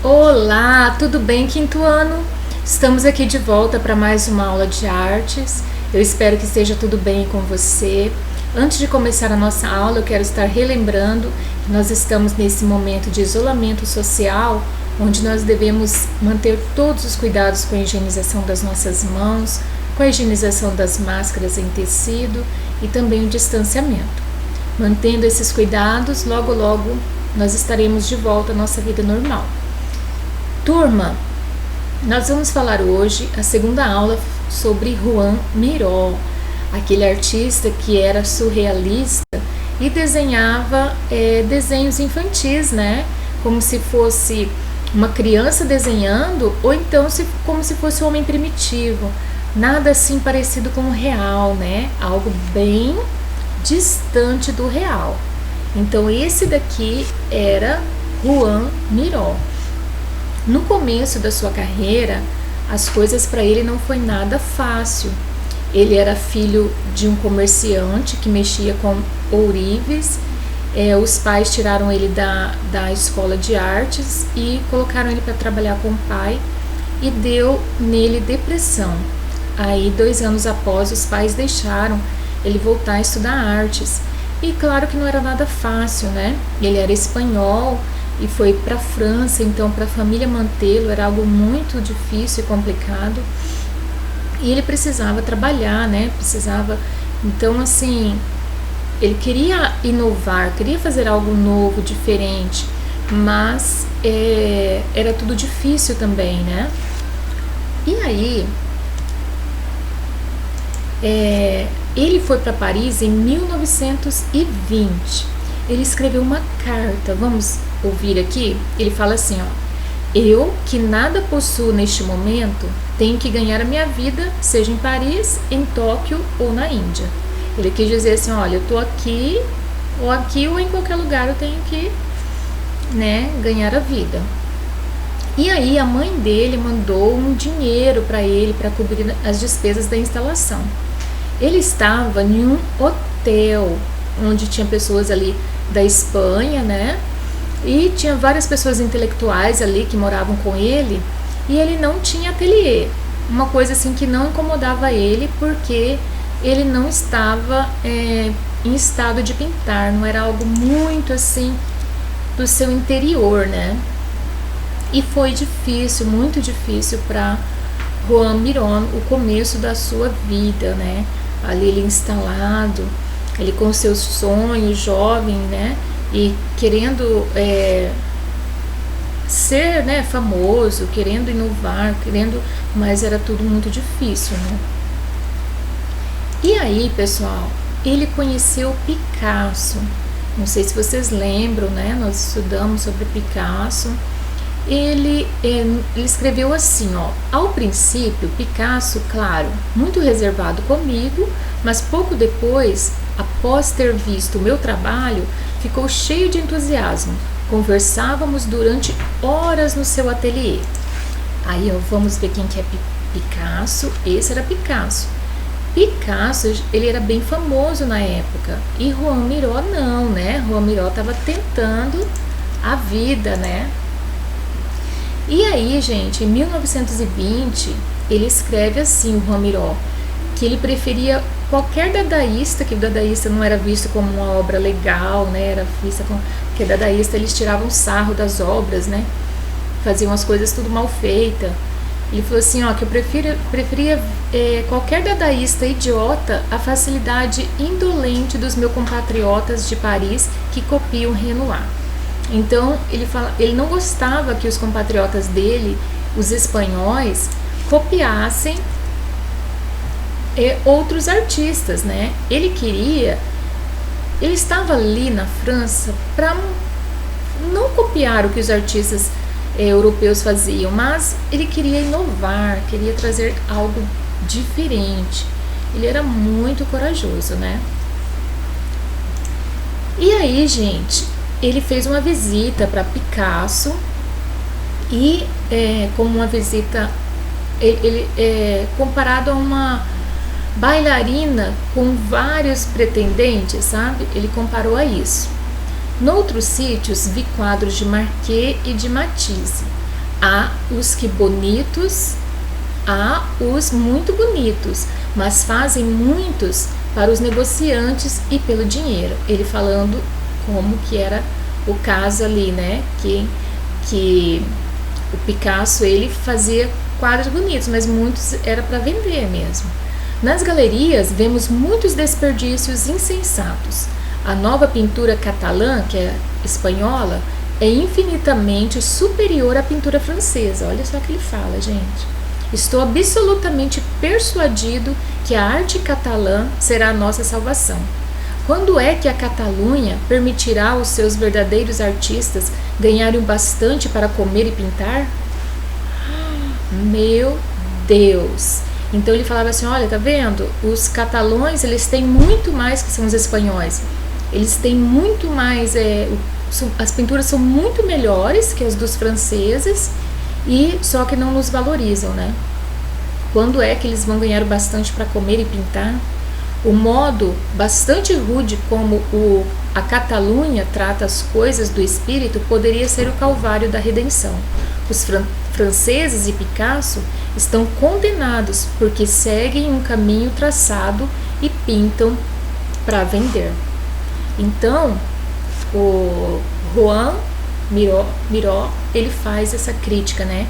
Olá, tudo bem, quinto ano? Estamos aqui de volta para mais uma aula de artes. Eu espero que esteja tudo bem com você. Antes de começar a nossa aula, eu quero estar relembrando que nós estamos nesse momento de isolamento social, onde nós devemos manter todos os cuidados com a higienização das nossas mãos, com a higienização das máscaras em tecido e também o distanciamento. Mantendo esses cuidados, logo nós estaremos de volta à nossa vida normal. Turma, nós vamos falar hoje a segunda aula sobre Joan Miró, aquele artista que era surrealista e desenhava desenhos infantis, né? Como se fosse uma criança desenhando, ou então como se fosse um homem primitivo. Nada assim parecido com o real, né? Algo bem distante do real. Então esse daqui era Joan Miró. No começo da sua carreira, as coisas para ele não foi nada fácil. Ele era filho de um comerciante que mexia com ourives. Os pais tiraram ele da escola de artes e colocaram ele para trabalhar com o pai e deu nele depressão. Aí, 2 anos após, os pais deixaram ele voltar a estudar artes. E claro que não era nada fácil, né? Ele era espanhol e foi para a França, então para a família mantê-lo era algo muito difícil e complicado. E ele precisava trabalhar, né? Então assim, ele queria inovar, queria fazer algo novo, diferente, mas era tudo difícil também, né? E aí, ele foi para Paris em 1920. Ele escreveu uma carta, vamos ouvir aqui? Ele fala assim, ó: eu, que nada possuo neste momento, tenho que ganhar a minha vida, seja em Paris, em Tóquio ou na Índia. Ele quis dizer assim, olha, eu tô aqui ou em qualquer lugar eu tenho que, né, ganhar a vida. E aí a mãe dele mandou um dinheiro para ele para cobrir as despesas da instalação. Ele estava em um hotel onde tinha pessoas ali da Espanha, né? E tinha várias pessoas intelectuais ali que moravam com ele, e ele não tinha ateliê. Uma coisa assim que não incomodava ele, porque ele não estava em estado de pintar, não era algo muito assim do seu interior, né? E foi difícil, muito difícil para Joan Miró o começo da sua vida, né? Ali ele instalado, ele com seus sonhos, jovem, né? E querendo ser, né, famoso, querendo inovar, mas era tudo muito difícil, né? E aí, pessoal, ele conheceu Picasso. Não sei se vocês lembram, né? Nós estudamos sobre Picasso. Ele escreveu assim, ó: ao princípio, Picasso, claro, muito reservado comigo, mas pouco depois, após ter visto o meu trabalho, ficou cheio de entusiasmo. Conversávamos durante horas no seu ateliê. Aí, ó, vamos ver quem que é Picasso. Esse era Picasso. Picasso, ele era bem famoso na época, e Joan Miró não, né? Joan Miró estava tentando a vida, né? E aí, gente, em 1920, ele escreve assim, o Joan Miró, que ele preferia qualquer dadaísta, que o dadaísta não era visto como uma obra legal, né? Era vista como... Porque dadaísta, eles tiravam sarro das obras, né? Faziam as coisas tudo mal feita. Ele falou assim, ó, que eu preferia qualquer dadaísta idiota à facilidade indolente dos meus compatriotas de Paris que copiam Renoir. Então, ele não gostava que os compatriotas dele, os espanhóis, copiassem outros artistas, né? Ele estava ali na França para não copiar o que os artistas europeus faziam, mas ele queria inovar, queria trazer algo diferente. Ele era muito corajoso, né? E aí, gente, ele fez uma visita para Picasso e como uma visita, comparado a uma bailarina com vários pretendentes, sabe? Ele comparou a isso. Noutros sítios vi quadros de Marquet e de Matisse. Há os que bonitos, há os muito bonitos, mas fazem muitos para os negociantes e pelo dinheiro. Ele falando como que era o caso ali, né? Que o Picasso, ele fazia quadros bonitos, mas muitos era para vender mesmo. Nas galerias vemos muitos desperdícios insensatos. A nova pintura catalã, que é espanhola, é infinitamente superior à pintura francesa. Olha só o que ele fala, gente. Estou absolutamente persuadido que a arte catalã será a nossa salvação. Quando é que a Catalunha permitirá aos seus verdadeiros artistas ganharem bastante para comer e pintar? Meu Deus! Então ele falava assim, olha, tá vendo? Os catalães, eles têm muito mais que são os espanhóis. Eles têm muito mais, as pinturas são muito melhores que as dos franceses, e só que não nos valorizam, né? Quando é que eles vão ganhar bastante para comer e pintar? O modo bastante rude como a Catalunha trata as coisas do espírito poderia ser o calvário da redenção. Os franceses e Picasso estão condenados porque seguem um caminho traçado e pintam para vender. Então, o Juan Miró, ele faz essa crítica, né?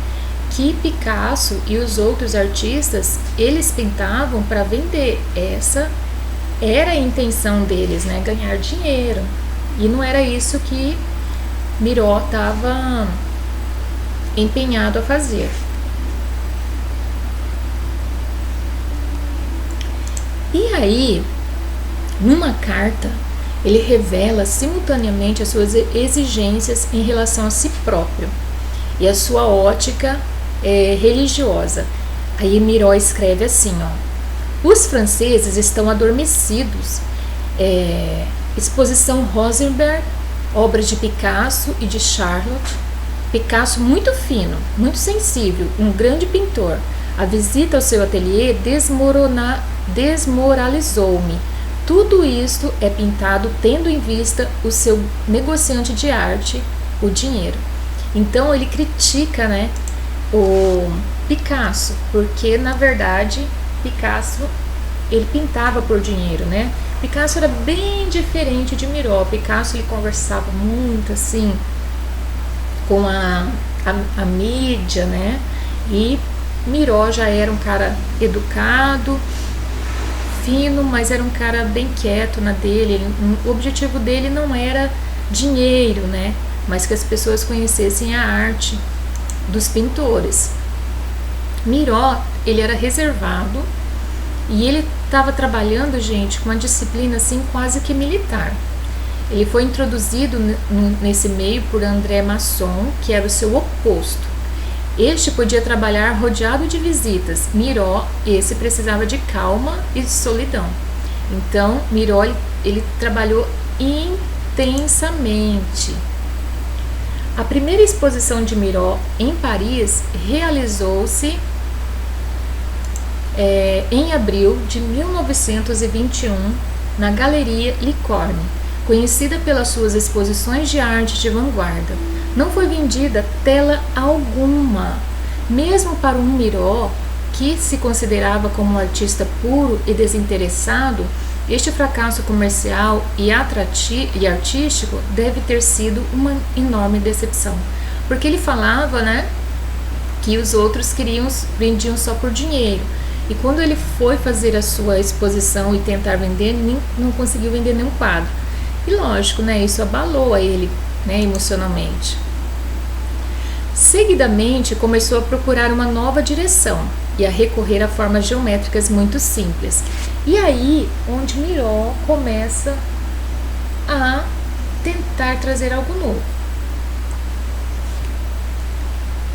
Que Picasso e os outros artistas, eles pintavam para vender. Essa era a intenção deles, né? Ganhar dinheiro. E não era isso que Miró estava empenhado a fazer. E aí, numa carta, ele revela simultaneamente as suas exigências em relação a si próprio e a sua ótica religiosa. Aí Miró escreve assim, ó: os franceses estão adormecidos. Exposição Rosenberg, obras de Picasso e de Charlotte. Picasso muito fino, muito sensível, um grande pintor. A visita ao seu ateliê desmoralizou-me. Tudo isto é pintado tendo em vista o seu negociante de arte, o dinheiro. Então ele critica, né, o Picasso, porque na verdade Picasso, ele pintava por dinheiro, né? Picasso era bem diferente de Miró. Picasso, ele conversava muito assim com a mídia, né? E Miró já era um cara educado, fino, mas era um cara bem quieto na dele. O objetivo dele não era dinheiro, né? Mas que as pessoas conhecessem a arte dos pintores. Miró, ele era reservado e ele estava trabalhando, gente, com uma disciplina assim quase que militar. Ele foi introduzido nesse meio por André Masson, que era o seu oposto. Este podia trabalhar rodeado de visitas. Miró, esse precisava de calma e de solidão. Então, Miró, ele trabalhou intensamente. A primeira exposição de Miró em Paris realizou-se em abril de 1921 na Galeria Licorne, conhecida pelas suas exposições de arte de vanguarda. Não foi vendida tela alguma, mesmo para um Miró que se considerava como um artista puro e desinteressado. Este fracasso comercial e artístico deve ter sido uma enorme decepção, porque ele falava, né, que os outros vendiam só por dinheiro, e quando ele foi fazer a sua exposição e tentar vender, não conseguiu vender nenhum quadro. E lógico, né, isso abalou a ele, né, emocionalmente. Seguidamente começou a procurar uma nova direção e a recorrer a formas geométricas muito simples. E aí onde Miró começa a tentar trazer algo novo.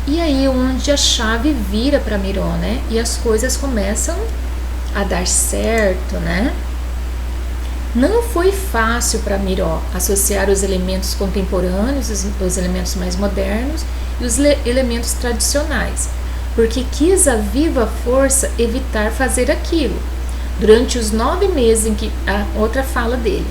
E aí onde a chave vira para Miró, né? E as coisas começam a dar certo, né? Não foi fácil para Miró associar os elementos contemporâneos, os elementos mais modernos e os elementos tradicionais, porque quis a viva força evitar fazer aquilo. Durante os 9 meses em que... outra fala dele,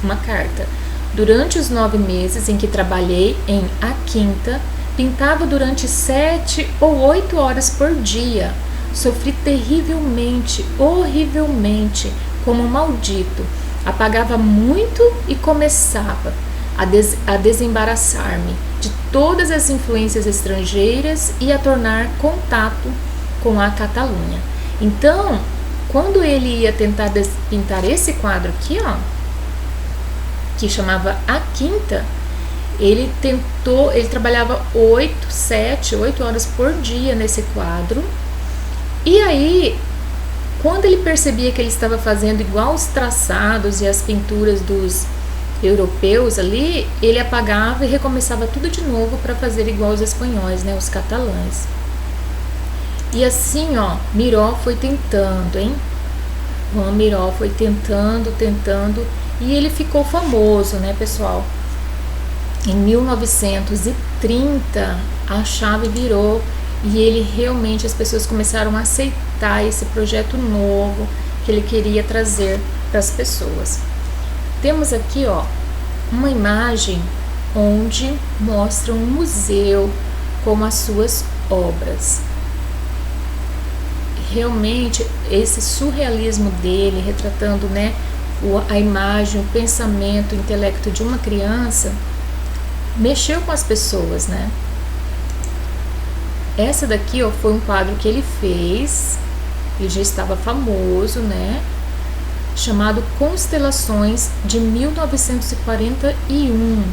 uma carta. Durante os 9 meses em que trabalhei em A Quinta, Pintava durante 7 ou 8 horas por dia. Sofri terrivelmente, horrivelmente, como um maldito. Apagava muito e começava a desembaraçar-me de todas as influências estrangeiras e a tornar contato com a Catalunha. Então, quando ele ia tentar pintar esse quadro aqui, ó, que chamava A Quinta, ele trabalhava 8 horas por dia nesse quadro. E aí, quando ele percebia que ele estava fazendo igual os traçados e as pinturas dos europeus ali, ele apagava e recomeçava tudo de novo para fazer igual os espanhóis, né, os catalães. E assim, ó, Miró foi tentando, hein? Juan Miró foi tentando, e ele ficou famoso, né, pessoal? Em 1930, a chave virou e ele realmente, as pessoas começaram a aceitar esse projeto novo que ele queria trazer para as pessoas. Temos aqui, ó, uma imagem onde mostra um museu com as suas obras. Realmente, esse surrealismo dele, retratando, né, a imagem, o pensamento, o intelecto de uma criança, mexeu com as pessoas, né? Essa daqui, ó, foi um quadro que ele fez, ele já estava famoso, né? Chamado Constelações, de 1941.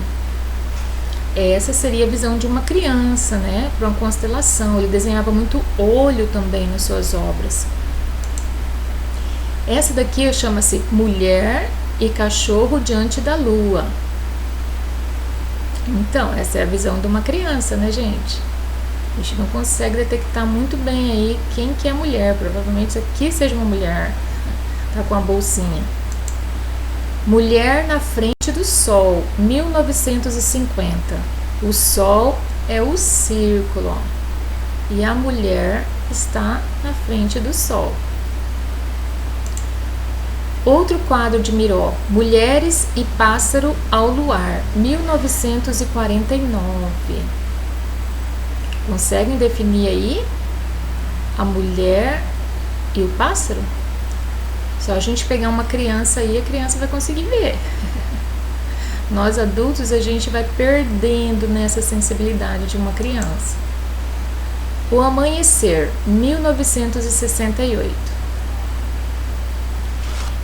Essa seria a visão de uma criança, né? Para uma constelação. Ele desenhava muito olho também nas suas obras. Essa daqui chama-se Mulher e Cachorro Diante da Lua. Então, essa é a visão de uma criança, né, gente? A gente não consegue detectar muito bem aí quem que é a mulher. Provavelmente isso aqui seja uma mulher. Tá com a bolsinha. Mulher na Frente do Sol, 1950. O Sol é o círculo, ó, e a mulher está na frente do Sol. Outro quadro de Miró, Mulheres e Pássaro ao Luar, 1949. Conseguem definir aí a mulher e o pássaro? Só a gente pegar uma criança aí, a criança vai conseguir ver. Nós adultos, a gente vai perdendo nessa sensibilidade de uma criança. O Amanhecer, 1968.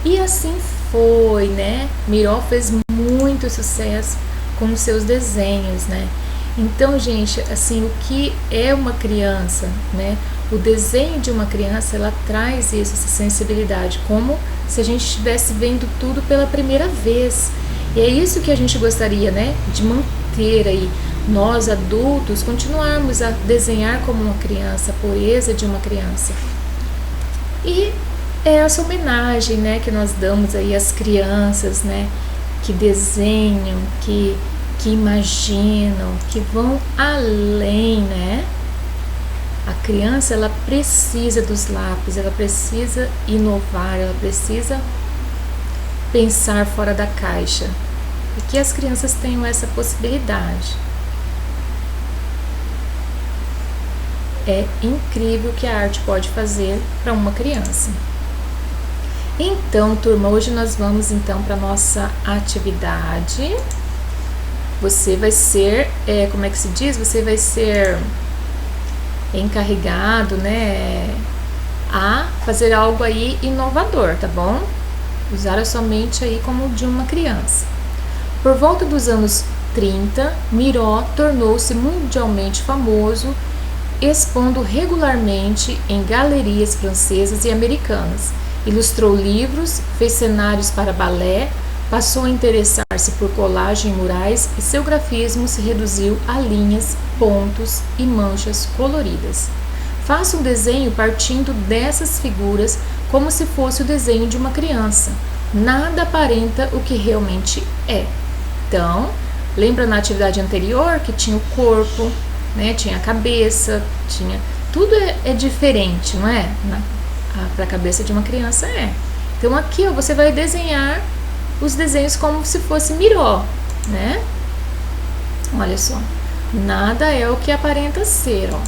E assim foi, né? Miró fez muito sucesso com os seus desenhos, né? Então, gente, assim, o que é uma criança, né? O desenho de uma criança, ela traz isso, essa sensibilidade, como se a gente estivesse vendo tudo pela primeira vez. E é isso que a gente gostaria, né? De manter aí, nós adultos, continuarmos a desenhar como uma criança, a pureza de uma criança. E é essa homenagem, né, que nós damos aí às crianças, né? Que desenham, que imaginam, que vão além, né? A criança, ela precisa dos lápis, ela precisa inovar, ela precisa pensar fora da caixa. E que as crianças tenham essa possibilidade. É incrível o que a arte pode fazer para uma criança. Então, turma, hoje nós vamos então para nossa atividade. Você vai ser, como é que se diz? Você vai ser encarregado, né, a fazer algo aí inovador, tá bom? Usar a sua mente aí como de uma criança. Por volta dos anos 30, Miró tornou-se mundialmente famoso, expondo regularmente em galerias francesas e americanas. Ilustrou livros, fez cenários para balé, passou a interessar-se por colagem e murais e seu grafismo se reduziu a linhas, pontos e manchas coloridas. Faça um desenho partindo dessas figuras como se fosse o desenho de uma criança. Nada aparenta o que realmente é. Então, lembra na atividade anterior que tinha o corpo, né? Tinha a cabeça, tinha... Tudo é diferente, não é? Para a cabeça de uma criança é. Então aqui, ó, você vai desenhar os desenhos como se fosse Miró, né? Olha só. Nada é o que aparenta ser, ó.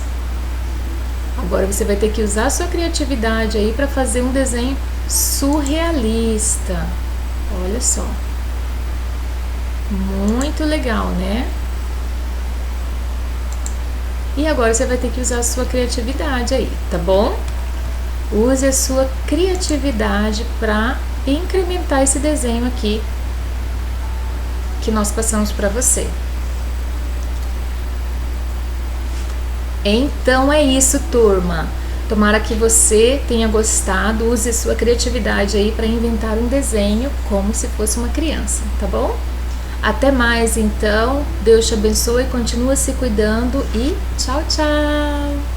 Agora você vai ter que usar a sua criatividade aí para fazer um desenho surrealista. Olha só. Muito legal, né? E agora você vai ter que usar a sua criatividade aí, tá bom? Use a sua criatividade para incrementar esse desenho aqui que nós passamos para você. Então é isso, turma. Tomara que você tenha gostado. Use a sua criatividade aí para inventar um desenho como se fosse uma criança, tá bom? Até mais então. Deus te abençoe, continua se cuidando e tchau, tchau!